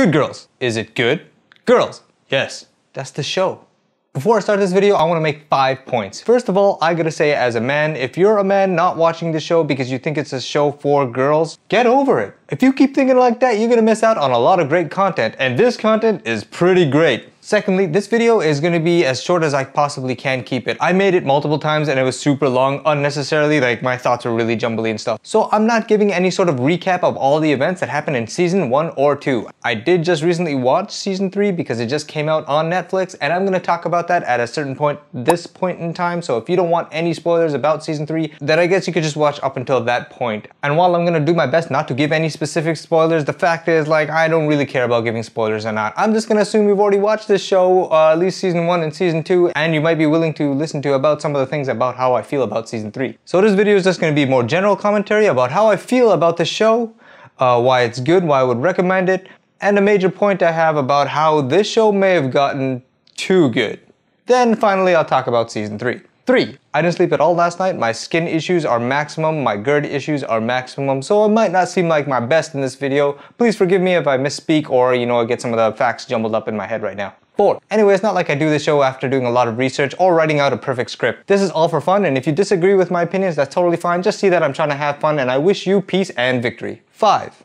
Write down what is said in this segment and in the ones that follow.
Good Girls. Is it good? Girls. Yes, that's the show. Before I start this video, I want to make 5 points. First of all, I gotta say as a man, if you're a man not watching the show because you think it's a show for girls, get over it. If you keep thinking like that, you're gonna miss out on a lot of great content, and this content is pretty great. Secondly, this video is going to be as short as I possibly can keep it. I made it multiple times and it was super long unnecessarily, like my thoughts were really jumbly and stuff. So I'm not giving any sort of recap of all the events that happened in season 1 or 2. I did just recently watch season 3 because it just came out on Netflix, and I'm going to talk about that at a certain point, this point in time. So if you don't want any spoilers about season 3, then I guess you could just watch up until that point. And while I'm going to do my best not to give any specific spoilers, the fact is, like, I don't really care about giving spoilers or not. I'm just going to assume you've already watched this show, at least season 1 and season 2, and you might be willing to listen to about some of the things about how I feel about season 3. So this video is just going to be more general commentary about how I feel about the show, why it's good, why I would recommend it, and a major point I have about how this show may have gotten too good. Then finally I'll talk about season 3. 3. I didn't sleep at all last night. My skin issues are maximum, my GERD issues are maximum, so it might not seem like my best in this video. Please forgive me if I misspeak or, I get some of the facts jumbled up in my head right now. 4. Anyway, it's not like I do this show after doing a lot of research or writing out a perfect script. This is all for fun, and if you disagree with my opinions, that's totally fine. Just see that I'm trying to have fun, and I wish you peace and victory. 5.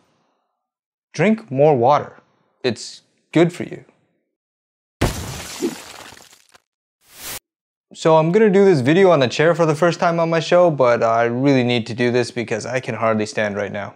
Drink more water. It's good for you. So I'm gonna do this video on the chair for the first time on my show, but I really need to do this because I can hardly stand right now.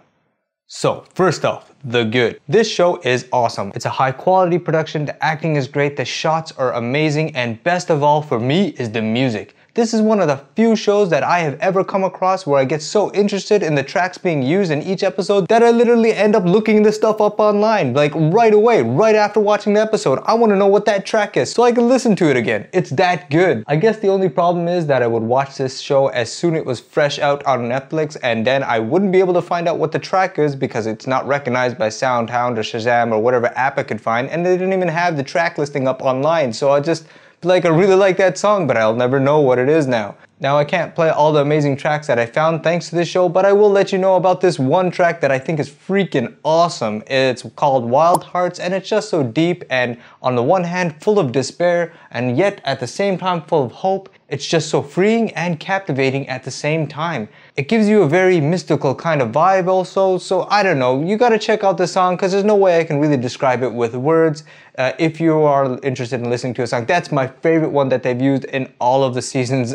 So, first off, the good. This show is awesome. It's a high quality production, the acting is great, the shots are amazing, and best of all for me is the music. This is one of the few shows that I have ever come across where I get so interested in the tracks being used in each episode that I literally end up looking this stuff up online, like right away, right after watching the episode. I want to know what that track is so I can listen to it again. It's that good. I guess the only problem is that I would watch this show as soon as it was fresh out on Netflix, and then I wouldn't be able to find out what the track is because it's not recognized by SoundHound or Shazam or whatever app I could find, and they didn't even have the track listing up online, so I just I really like that song, but I'll never know what it is now. Now I can't play all the amazing tracks that I found thanks to this show, but I will let you know about this one track that I think is freaking awesome. It's called Wild Hearts, and it's just so deep and on the one hand full of despair, and yet at the same time full of hope. It's just so freeing and captivating at the same time. It gives you a very mystical kind of vibe also, so I don't know, you gotta check out this song because there's no way I can really describe it with words. If you are interested in listening to a song, that's my favorite one that they've used in all of the seasons.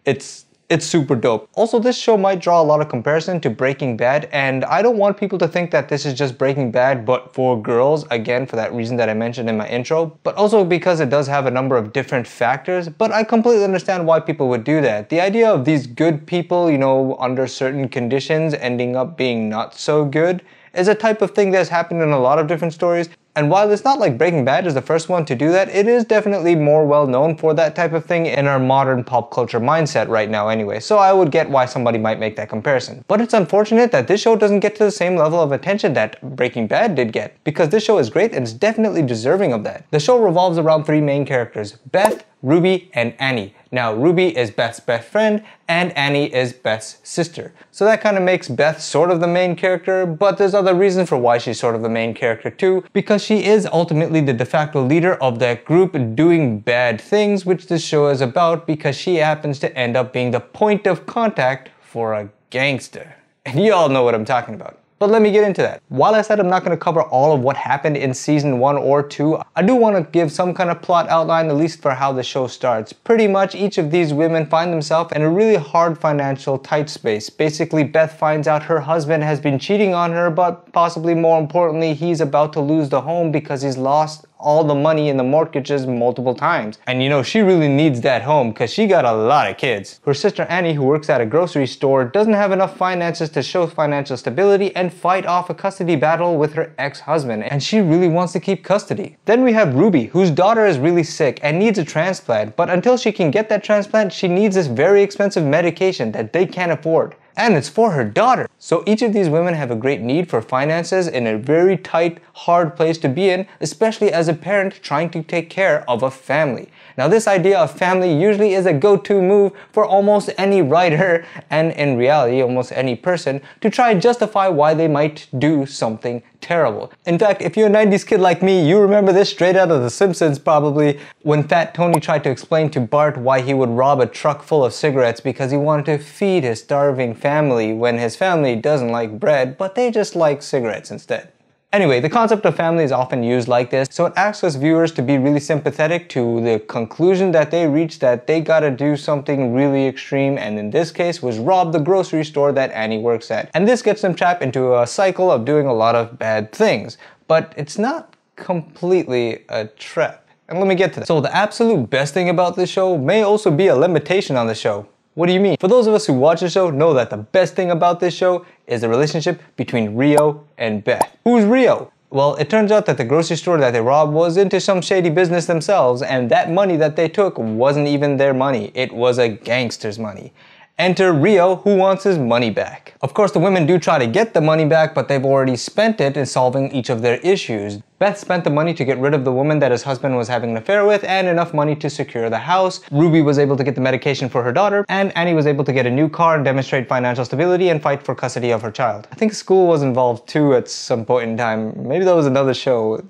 It's super dope. Also, this show might draw a lot of comparison to Breaking Bad, and I don't want people to think that this is just Breaking Bad but for girls, again for that reason that I mentioned in my intro, but also because it does have a number of different factors, but I completely understand why people would do that. The idea of these good people, under certain conditions ending up being not so good is a type of thing that's happened in a lot of different stories. And while it's not like Breaking Bad is the first one to do that, it is definitely more well known for that type of thing in our modern pop culture mindset right now anyway, so I would get why somebody might make that comparison. But it's unfortunate that this show doesn't get to the same level of attention that Breaking Bad did get, because this show is great and it's definitely deserving of that. The show revolves around 3 main characters: Beth, Ruby, and Annie. Now, Ruby is Beth's best friend, and Annie is Beth's sister. So that kind of makes Beth sort of the main character, but there's other reasons for why she's sort of the main character too, because she is ultimately the de facto leader of that group doing bad things, which this show is about, because she happens to end up being the point of contact for a gangster. And you all know what I'm talking about. But let me get into that. While I said I'm not going to cover all of what happened in season 1 or 2, I do want to give some kind of plot outline, at least for how the show starts. Pretty much each of these women find themselves in a really hard financial tight space. Basically, Beth finds out her husband has been cheating on her, but possibly more importantly, he's about to lose the home because he's lost all the money in the mortgages multiple times. And she really needs that home because she got a lot of kids. Her sister Annie, who works at a grocery store, doesn't have enough finances to show financial stability and fight off a custody battle with her ex-husband, and she really wants to keep custody. Then we have Ruby, whose daughter is really sick and needs a transplant, but until she can get that transplant, she needs this very expensive medication that they can't afford. And it's for her daughter. So each of these women have a great need for finances in a very tight, hard place to be in, especially as a parent trying to take care of a family. Now this idea of family usually is a go-to move for almost any writer, and in reality almost any person, to try and justify why they might do something terrible. In fact, if you're a 90s kid like me, you remember this straight out of The Simpsons probably, when Fat Tony tried to explain to Bart why he would rob a truck full of cigarettes because he wanted to feed his starving family when his family doesn't like bread, but they just like cigarettes instead. Anyway, the concept of family is often used like this, so it asks us viewers to be really sympathetic to the conclusion that they reach that they gotta do something really extreme, and in this case was rob the grocery store that Annie works at. And this gets them trapped into a cycle of doing a lot of bad things. But it's not completely a trap. And let me get to that. So the absolute best thing about this show may also be a limitation on the show. What do you mean? For those of us who watch the show know that the best thing about this show is the relationship between Rio and Beth. Who's Rio? Well, it turns out that the grocery store that they robbed was into some shady business themselves, and that money that they took wasn't even their money. It was a gangster's money. Enter Rio, who wants his money back. Of course, the women do try to get the money back, but they've already spent it in solving each of their issues. Beth spent the money to get rid of the woman that his husband was having an affair with, and enough money to secure the house. Ruby was able to get the medication for her daughter, and Annie was able to get a new car and demonstrate financial stability and fight for custody of her child. I think school was involved too at some point in time. Maybe that was another show.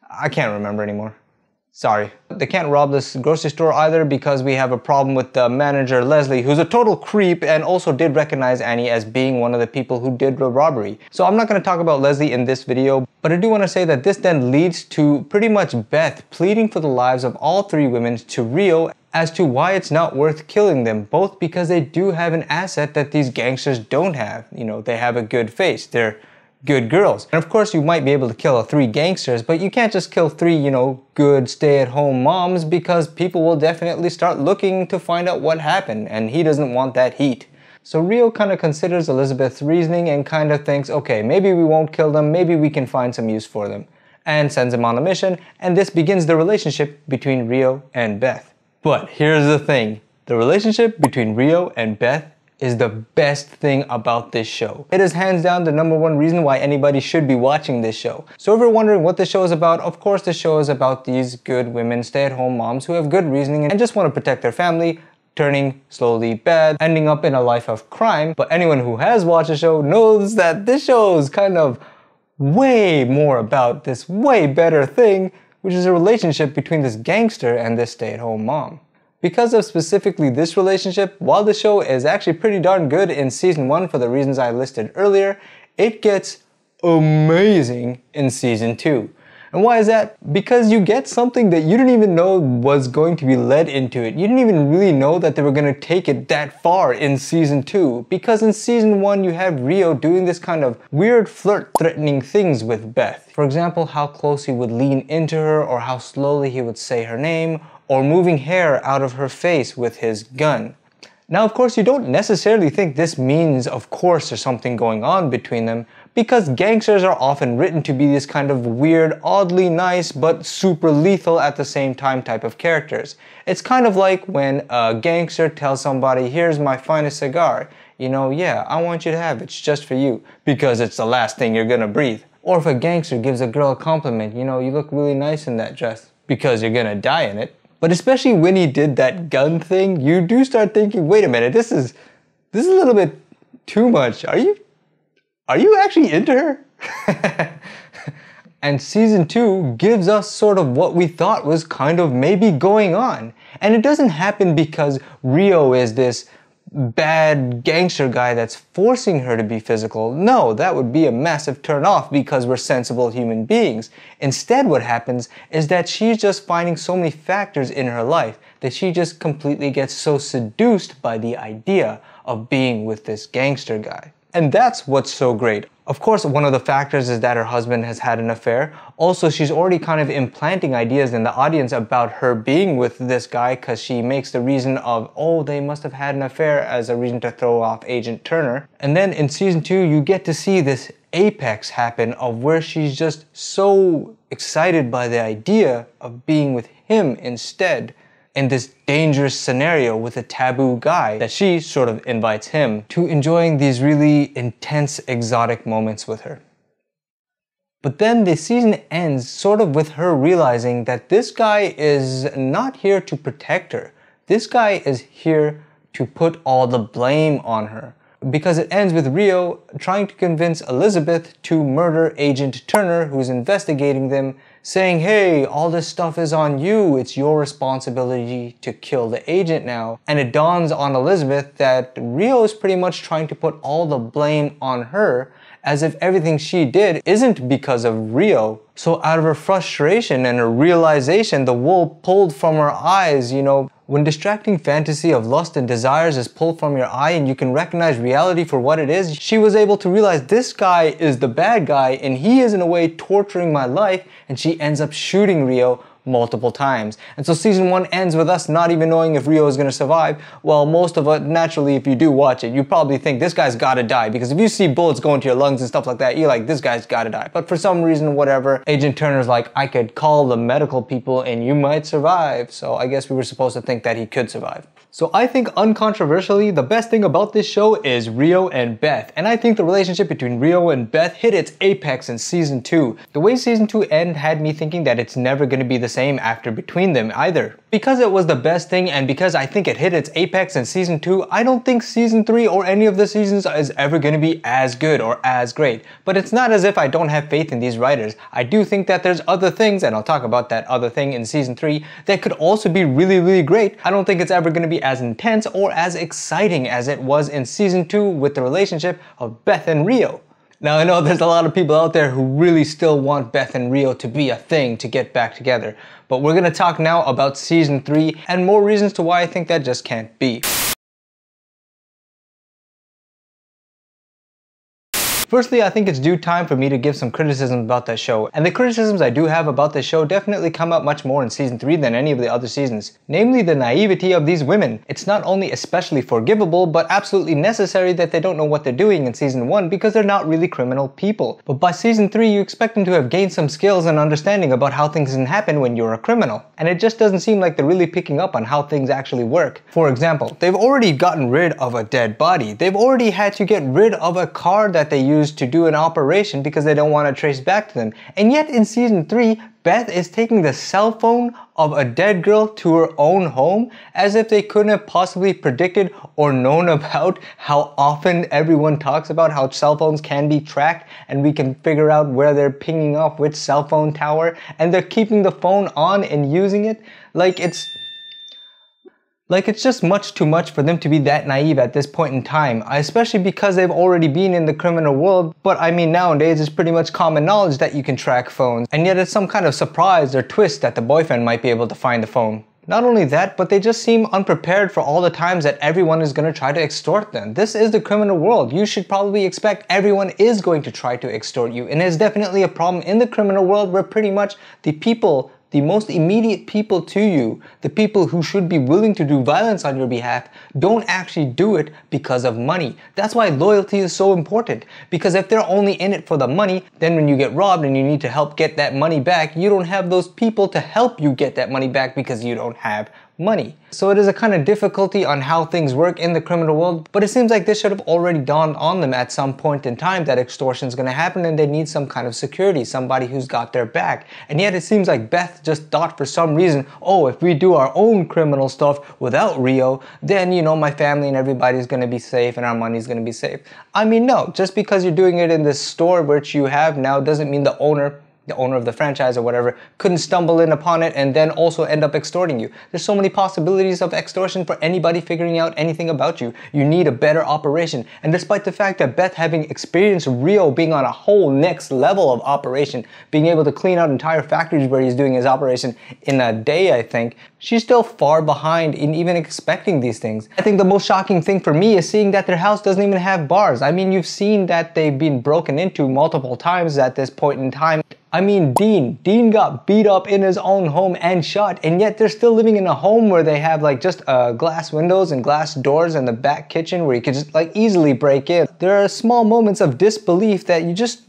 I can't remember anymore. Sorry. They can't rob this grocery store either because we have a problem with the manager Leslie, who's a total creep and also did recognize Annie as being one of the people who did the robbery. So I'm not going to talk about Leslie in this video, but I do want to say that this then leads to pretty much Beth pleading for the lives of all three women to Rio as to why it's not worth killing them, both because they do have an asset that these gangsters don't have. You know, they have a good face. They're good girls. And of course you might be able to kill 3 gangsters, but you can't just kill 3, you know, good stay-at-home moms, because people will definitely start looking to find out what happened, and he doesn't want that heat. So Rio kind of considers Elizabeth's reasoning and kind of thinks, okay, maybe we won't kill them, maybe we can find some use for them, and sends him on a mission, and this begins the relationship between Rio and Beth. But here's the thing, the relationship between Rio and Beth is the best thing about this show. It is hands down the #1 reason why anybody should be watching this show. So if you're wondering what this show is about, of course the show is about these good women, stay-at-home moms who have good reasoning and just want to protect their family, turning slowly bad, ending up in a life of crime. But anyone who has watched the show knows that this show is kind of way more about this way better thing, which is a relationship between this gangster and this stay-at-home mom. Because of specifically this relationship, while the show is actually pretty darn good in season 1 for the reasons I listed earlier, it gets amazing in season 2. And why is that? Because you get something that you didn't even know was going to be led into it. You didn't even really know that they were going to take it that far in season 2. Because in season 1 you have Rio doing this kind of weird flirt-threatening things with Beth. For example, how close he would lean into her, or how slowly he would say her name, or moving hair out of her face with his gun. Now of course you don't necessarily think this means of course there's something going on between them, because gangsters are often written to be this kind of weird, oddly nice but super lethal at the same time type of characters. It's kind of like when a gangster tells somebody, here's my finest cigar, you know, yeah, I want you to have it, it's just for you, because it's the last thing you're gonna breathe. Or if a gangster gives a girl a compliment, you know, you look really nice in that dress, because you're gonna die in it. But especially when he did that gun thing, you do start thinking, wait a minute, this is a little bit too much. Are you actually into her? And season 2 gives us sort of what we thought was kind of maybe going on. And it doesn't happen because Rio is this bad gangster guy that's forcing her to be physical. No, that would be a massive turn off because we're sensible human beings. Instead, what happens is that she's just finding so many factors in her life that she just completely gets so seduced by the idea of being with this gangster guy. And that's what's so great. Of course, one of the factors is that her husband has had an affair. Also, she's already kind of implanting ideas in the audience about her being with this guy, because she makes the reason of, oh, they must have had an affair as a reason to throw off Agent Turner. And then in season 2, you get to see this apex happen of where she's just so excited by the idea of being with him instead, in this dangerous scenario with a taboo guy, that she sort of invites him to enjoying these really intense exotic moments with her. But then the season ends sort of with her realizing that this guy is not here to protect her. This guy is here to put all the blame on her. because it ends with Rio trying to convince Elizabeth to murder Agent Turner, who's investigating them, saying, hey, all this stuff is on you. It's your responsibility to kill the agent now. And it dawns on Elizabeth that Rio is pretty much trying to put all the blame on her, as if everything she did isn't because of Rio. So out of her frustration and her realization, the wool pulled from her eyes, when distracting fantasy of lust and desires is pulled from your eye and you can recognize reality for what it is, she was able to realize this guy is the bad guy and he is in a way torturing my life, and she ends up shooting Rio multiple times. And so season 1 ends with us not even knowing if Rio is going to survive. Well, most of it, naturally, if you do watch it, you probably think this guy's gotta die, because if you see bullets going to your lungs and stuff like that, you're like, this guy's gotta die. But for some reason, whatever, Agent Turner's like, I could call the medical people and you might survive. So I guess we were supposed to think that he could survive. So I think uncontroversially, the best thing about this show is Rio and Beth. And I think the relationship between Rio and Beth hit its apex in season 2. The way season 2 ended had me thinking that it's never going to be the same after between them either. Because it was the best thing and because I think it hit its apex in season 2, I don't think season 3 or any of the seasons is ever going to be as good or as great. But it's not as if I don't have faith in these writers. I do think that there's other things, and I'll talk about that other thing in season 3, that could also be really, really great. I don't think it's ever going to be as intense or as exciting as it was in season 2 with the relationship of Beth and Rio. Now I know there's a lot of people out there who really still want Beth and Rio to be a thing, to get back together. But we're gonna talk now about season 3 and more reasons to why I think that just can't be. Firstly, I think it's due time for me to give some criticism about that show, and the criticisms I do have about this show definitely come out much more in season 3 than any of the other seasons. Namely, the naivety of these women. It's not only especially forgivable, but absolutely necessary that they don't know what they're doing in season 1 because they're not really criminal people. But by season 3, you expect them to have gained some skills and understanding about how things can happen when you're a criminal. And it just doesn't seem like they're really picking up on how things actually work. For example, they've already gotten rid of a dead body. They've already had to get rid of a car that they used to do an operation because they don't want to trace back to them. And yet in season 3, Beth is taking the cell phone of a dead girl to her own home, as if they couldn't have possibly predicted or known about how often everyone talks about how cell phones can be tracked and we can figure out where they're pinging off which cell phone tower, and they're keeping the phone on and using it. Like it's just much too much for them to be that naive at this point in time, especially because they've already been in the criminal world. But I mean, nowadays it's pretty much common knowledge that you can track phones, and yet it's some kind of surprise or twist that the boyfriend might be able to find the phone. Not only that, but they just seem unprepared for all the times that everyone is going to try to extort them. This is the criminal world. You should probably expect everyone is going to try to extort you, and it's definitely a problem in the criminal world where pretty much the most immediate people to you, the people who should be willing to do violence on your behalf, don't actually do it because of money. That's why loyalty is so important. Because if they're only in it for the money, then when you get robbed and you need to help get that money back, you don't have those people to help you get that money back because you don't have money. So it is a kind of difficulty on how things work in the criminal world, but it seems like this should have already dawned on them at some point in time that extortion is going to happen and they need some kind of security, somebody who's got their back. And yet it seems like Beth just thought for some reason, oh, if we do our own criminal stuff without Rio, then, my family and everybody's going to be safe and our money's going to be safe. I mean, no, just because you're doing it in this store which you have now doesn't mean the owner of the franchise or whatever couldn't stumble in upon it and then also end up extorting you. There's so many possibilities of extortion for anybody figuring out anything about you. You need a better operation. And despite the fact that Beth having experienced Rio being on a whole next level of operation, being able to clean out entire factories where he's doing his operation in a day, I think, she's still far behind in even expecting these things. I think the most shocking thing for me is seeing that their house doesn't even have bars. I mean, you've seen that they've been broken into multiple times at this point in time. I mean, Dean got beat up in his own home and shot, and yet they're still living in a home where they have just glass windows and glass doors in the back kitchen where you could just easily break in. There are small moments of disbelief that you just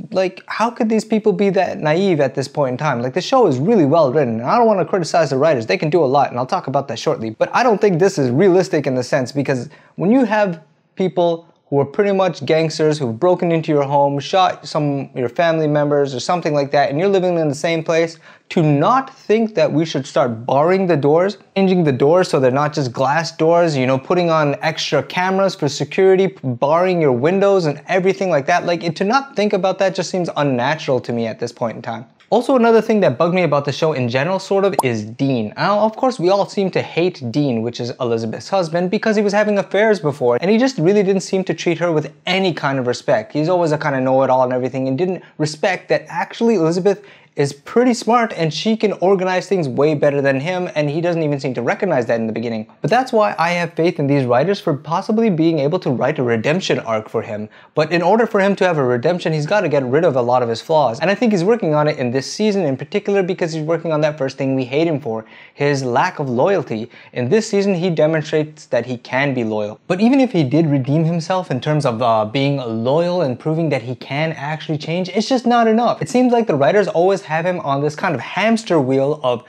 how could these people be that naive at this point in time? The show is really well written, and I don't want to criticize the writers. They can do a lot, and I'll talk about that shortly. But I don't think this is realistic in the sense, because when you have people who are pretty much gangsters who've broken into your home, shot some of your family members or something like that, and you're living in the same place, to not think that we should start barring the doors, changing the doors so they're not just glass doors, you know, putting on extra cameras for security, barring your windows and everything like that. Like, to not think about that just seems unnatural to me at this point in time. Also, another thing that bugged me about the show in general, sort of, is Dean. Now, of course, we all seem to hate Dean, which is Elizabeth's husband, because he was having affairs before, and he just really didn't seem to treat her with any kind of respect. He's always a kind of know-it-all and everything, and didn't respect that actually Elizabeth is pretty smart and she can organize things way better than him, and he doesn't even seem to recognize that in the beginning. But that's why I have faith in these writers for possibly being able to write a redemption arc for him. But in order for him to have a redemption, he's got to get rid of a lot of his flaws. And I think he's working on it in this season in particular, because he's working on that first thing we hate him for, his lack of loyalty. In this season, he demonstrates that he can be loyal. But even if he did redeem himself in terms of being loyal and proving that he can actually change, it's just not enough. It seems like the writers always have him on this kind of hamster wheel of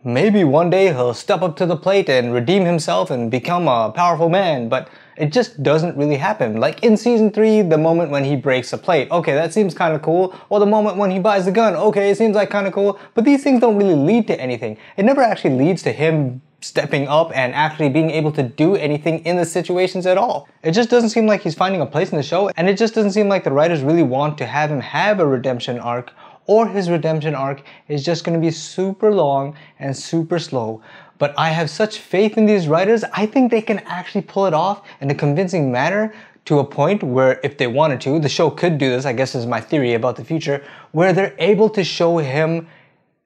maybe one day he'll step up to the plate and redeem himself and become a powerful man, but it just doesn't really happen. Like in season 3, the moment when he breaks a plate, okay, that seems kind of cool. Or the moment when he buys the gun, okay, it seems like kind of cool. But these things don't really lead to anything. It never actually leads to him stepping up and actually being able to do anything in the situations at all. It just doesn't seem like he's finding a place in the show, and it just doesn't seem like the writers really want to have him have a redemption arc, or his redemption arc is just going to be super long and super slow. But I have such faith in these writers. I think they can actually pull it off in a convincing manner, to a point where, if they wanted to, the show could do this, I guess is my theory about the future, where they're able to show him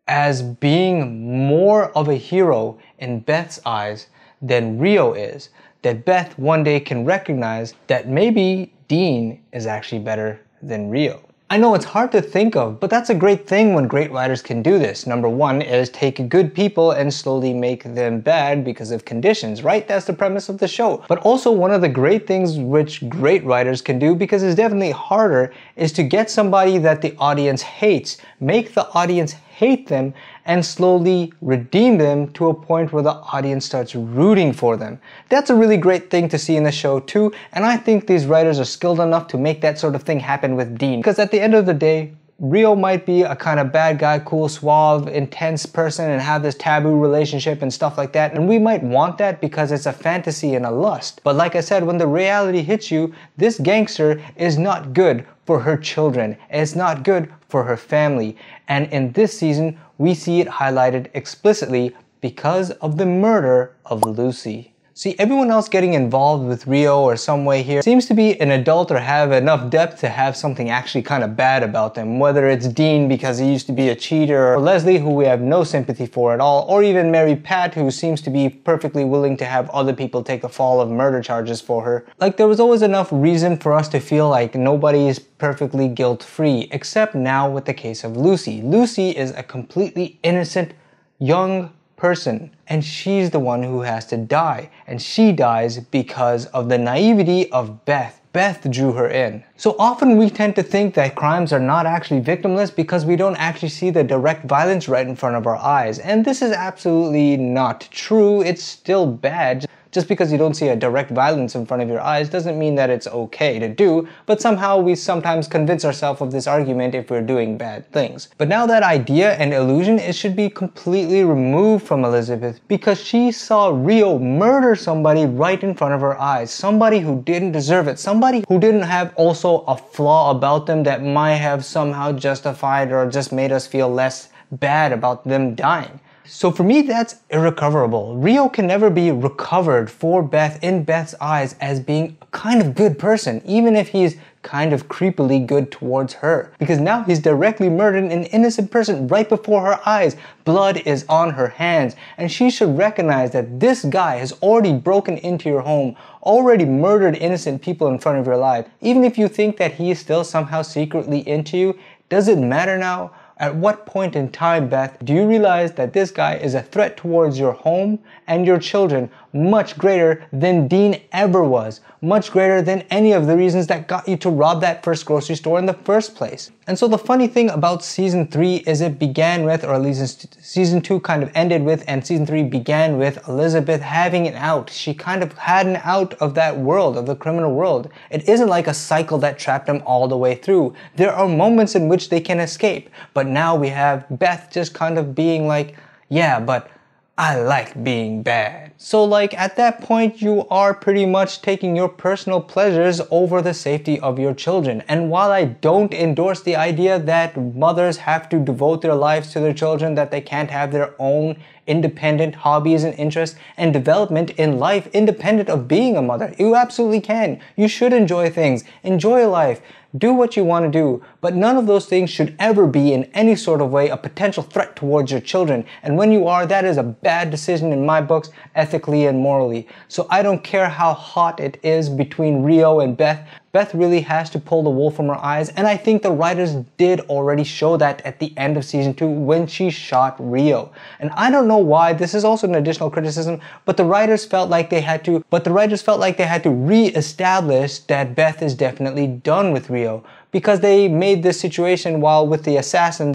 as being more of a hero in Beth's eyes than Rio is. That Beth one day can recognize that maybe Dean is actually better than Rio. I know it's hard to think of, but that's a great thing when great writers can do this. Number one is take good people and slowly make them bad because of conditions, right? That's the premise of the show. But also, one of the great things which great writers can do, because it's definitely harder, is to get somebody that the audience hates, make the audience hate them, and slowly redeem them to a point where the audience starts rooting for them. That's a really great thing to see in the show too, and I think these writers are skilled enough to make that sort of thing happen with Dean. Because at the end of the day, Rio might be a kind of bad guy, cool, suave, intense person and have this taboo relationship and stuff like that, and we might want that because it's a fantasy and a lust. But like I said, when the reality hits you, this gangster is not good for her children. It's not good for her family. And in this season, we see it highlighted explicitly because of the murder of Lucy. See, everyone else getting involved with Rio or some way here seems to be an adult or have enough depth to have something actually kind of bad about them. Whether it's Dean because he used to be a cheater, or Leslie, who we have no sympathy for at all, or even Mary Pat, who seems to be perfectly willing to have other people take the fall of murder charges for her. Like, there was always enough reason for us to feel like nobody is perfectly guilt-free, except now with the case of Lucy. Lucy is a completely innocent, young person, and she's the one who has to die, and she dies because of the naivety of Beth. Beth drew her in. So often we tend to think that crimes are not actually victimless because we don't actually see the direct violence right in front of our eyes, and this is absolutely not true. It's still bad. Just because you don't see a direct violence in front of your eyes doesn't mean that it's okay to do, but somehow we sometimes convince ourselves of this argument if we're doing bad things. But now that idea and illusion, it should be completely removed from Elizabeth, because she saw Rio murder somebody right in front of her eyes. Somebody who didn't deserve it. Somebody who didn't have also a flaw about them that might have somehow justified or just made us feel less bad about them dying. So for me, that's irrecoverable. Rio can never be recovered for Beth in Beth's eyes as being a kind of good person, even if he's kind of creepily good towards her. Because now he's directly murdered an innocent person right before her eyes. Blood is on her hands, and she should recognize that this guy has already broken into your home, already murdered innocent people in front of your life. Even if you think that he is still somehow secretly into you, does it matter now? At what point in time, Beth, do you realize that this guy is a threat towards your home and your children much greater than Dean ever was, much greater than any of the reasons that got you to rob that first grocery store in the first place. And so the funny thing about season 3 is it began with, or at least season 2 kind of ended with, and season 3 began with Elizabeth having an out. She kind of had an out of that world, of the criminal world. It isn't like a cycle that trapped them all the way through. There are moments in which they can escape, but now we have Beth just kind of being like, yeah, but I like being bad. So like at that point you are pretty much taking your personal pleasures over the safety of your children. And while I don't endorse the idea that mothers have to devote their lives to their children, that they can't have their own independent hobbies and interests and development in life independent of being a mother, you absolutely can. You should enjoy things, enjoy life, do what you want to do, but none of those things should ever be in any sort of way a potential threat towards your children. And when you are, that is a bad decision in my books, ethically and morally. So I don't care how hot it is between Rio and Beth. Beth really has to pull the wool from her eyes, and I think the writers did already show that at the end of season 2 when she shot Rio. And I don't know why, this is also an additional criticism, but the writers felt like they had to re-establish that Beth is definitely done with Rio, because they made this situation while with the assassin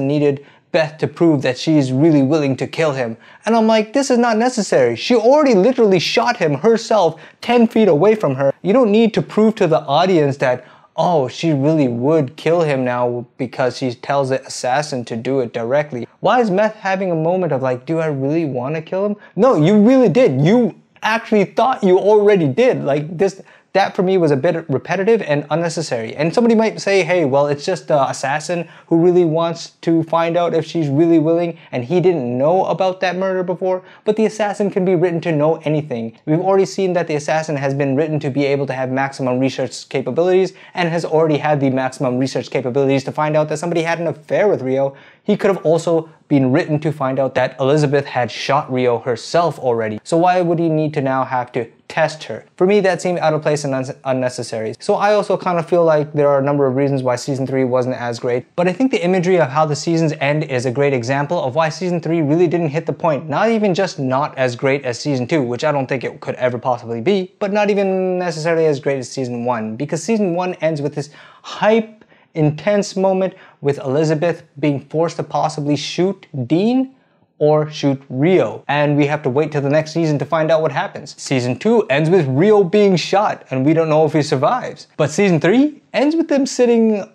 needed Beth to prove that she's really willing to kill him. And I'm like, this is not necessary. She already literally shot him herself 10 feet away from her. You don't need to prove to the audience that, oh, she really would kill him now because she tells the assassin to do it directly. Why is Beth having a moment of like, do I really want to kill him? No, you really did. You actually thought you already did. Like this. That for me was a bit repetitive and unnecessary. And somebody might say, hey, well, it's just the assassin who really wants to find out if she's really willing and he didn't know about that murder before. But the assassin can be written to know anything. We've already seen that the assassin has been written to be able to have maximum research capabilities and has already had the maximum research capabilities to find out that somebody had an affair with Rio. He could have also been written to find out that Elizabeth had shot Rio herself already. So why would he need to now have to test her? For me, that seemed out of place and unnecessary. So I also kind of feel like there are a number of reasons why season 3 wasn't as great, but I think the imagery of how the seasons end is a great example of why season 3 really didn't hit the point. Not even just not as great as season 2, which I don't think it could ever possibly be, but not even necessarily as great as season 1, because season 1 ends with this hype, intense moment with Elizabeth being forced to possibly shoot Dean or shoot Rio. And we have to wait till the next season to find out what happens. Season 2 ends with Rio being shot and we don't know if he survives. But season 3 ends with them sitting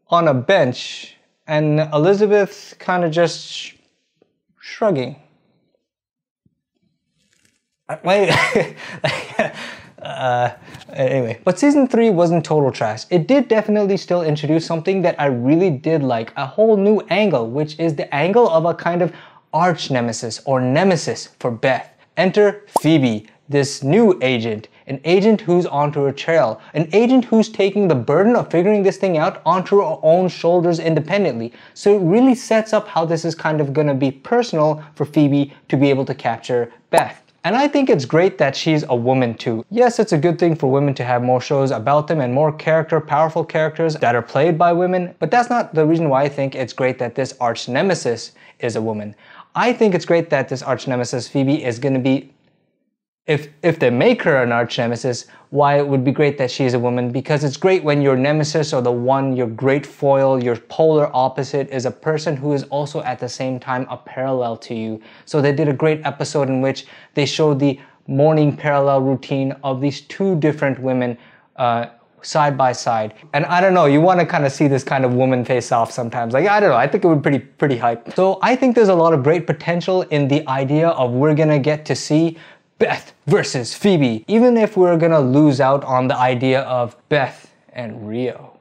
on a bench and Elizabeth kind of just shrugging. Anyway, but season 3 wasn't total trash. It did definitely still introduce something that I really did like, a whole new angle, which is the angle of a kind of arch nemesis or nemesis for Beth. Enter Phoebe, this new agent, an agent who's onto her trail, an agent who's taking the burden of figuring this thing out onto her own shoulders independently. So it really sets up how this is kind of gonna be personal for Phoebe to be able to capture Beth. And I think it's great that she's a woman too. Yes, it's a good thing for women to have more shows about them and more powerful characters that are played by women, but that's not the reason why I think it's great that this arch nemesis is a woman. I think it's great that this arch nemesis, Phoebe, is gonna be, if they make her an arch nemesis, why it would be great that she's a woman, because it's great when your nemesis or the one, your great foil, your polar opposite is a person who is also at the same time a parallel to you. So they did a great episode in which they showed the morning parallel routine of these two different women side by side. And I don't know, you want to kind of see this kind of woman face off sometimes. Like, I don't know, I think it would be pretty hype. So I think there's a lot of great potential in the idea of we're gonna get to see Beth versus Phoebe, even if we're gonna lose out on the idea of Beth and Rio.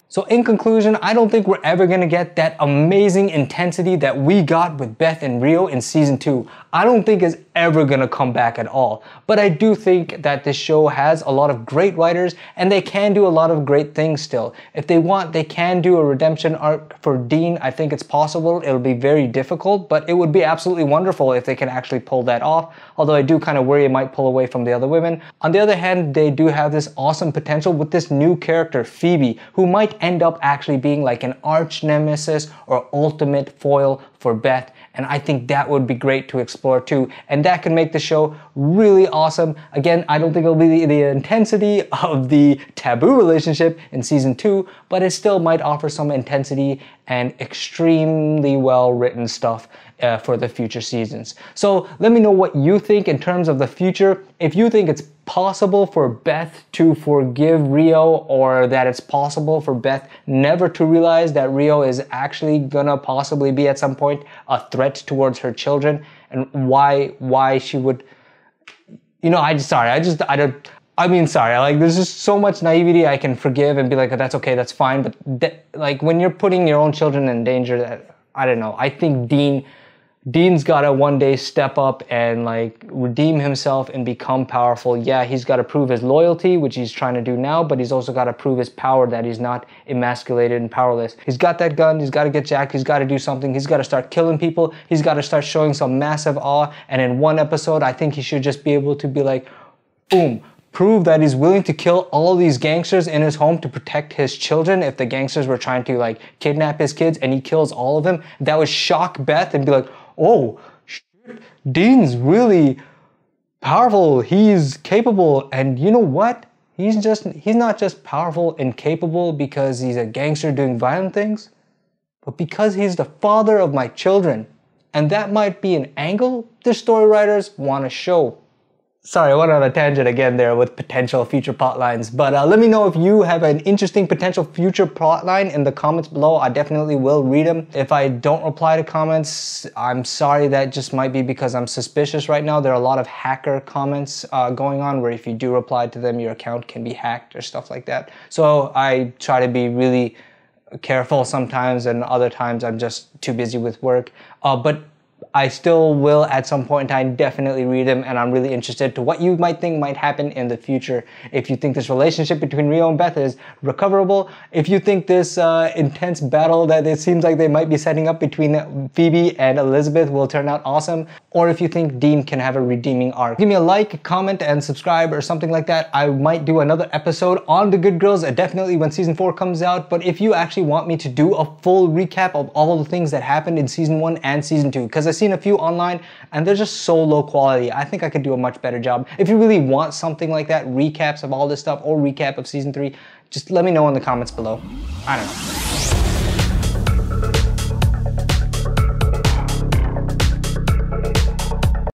So in conclusion, I don't think we're ever gonna get that amazing intensity that we got with Beth and Rio in season 2. I don't think it's ever gonna come back at all. But I do think that this show has a lot of great writers and they can do a lot of great things still. If they want, they can do a redemption arc for Dean. I think it's possible. It'll be very difficult, but it would be absolutely wonderful if they can actually pull that off. Although I do kind of worry it might pull away from the other women. On the other hand, they do have this awesome potential with this new character, Phoebe, who might end up actually being like an arch nemesis or ultimate foil for Beth. And I think that would be great to explore too. And that could make the show really awesome. Again, I don't think it'll be the intensity of the Taboo relationship in season 2, but it still might offer some intensity and extremely well written stuff for the future seasons. So let me know what you think in terms of the future. If you think it's possible for Beth to forgive Rio, or that it's possible for Beth never to realize that Rio is actually gonna possibly be at some point a threat towards her children, and why she would, you know, like, there's just so much naivety I can forgive and be like, that's okay, that's fine. But like when you're putting your own children in danger, that, I don't know. I think Dean's gotta one day step up and like redeem himself and become powerful. Yeah, he's gotta prove his loyalty, which he's trying to do now, but he's also gotta prove his power, that he's not emasculated and powerless. He's got that gun, he's gotta get jacked, he's gotta do something, he's gotta start killing people, he's gotta start showing some massive awe, and in one episode, I think he should just be able to be like, boom, prove that he's willing to kill all these gangsters in his home to protect his children. If the gangsters were trying to like kidnap his kids and he kills all of them, that would shock Beth and be like, oh, shit, Dean's really powerful, he's capable. And you know what? He's not just powerful and capable because he's a gangster doing violent things, but because he's the father of my children. And that might be an angle the story writers want to show. Sorry, I went on a tangent again there with potential future plot lines, but let me know if you have an interesting potential future plot line in the comments below. I definitely will read them. If I don't reply to comments, I'm sorry, that just might be because I'm suspicious right now. There are a lot of hacker comments going on where if you do reply to them, your account can be hacked or stuff like that. So I try to be really careful sometimes, and other times I'm just too busy with work. But I still will at some point in time definitely read them, and I'm really interested to what you might think might happen in the future. If you think this relationship between Rio and Beth is recoverable, if you think this intense battle that it seems like they might be setting up between Phoebe and Elizabeth will turn out awesome, or if you think Dean can have a redeeming arc. Give me a like, comment, and subscribe or something like that. I might do another episode on The Good Girls, definitely when season 4 comes out, but if you actually want me to do a full recap of all the things that happened in season 1 and season 2, because I've seen a few online and they're just so low quality. I think I could do a much better job. If you really want something like that, recaps of all this stuff or recap of season 3, just let me know in the comments below. I don't know.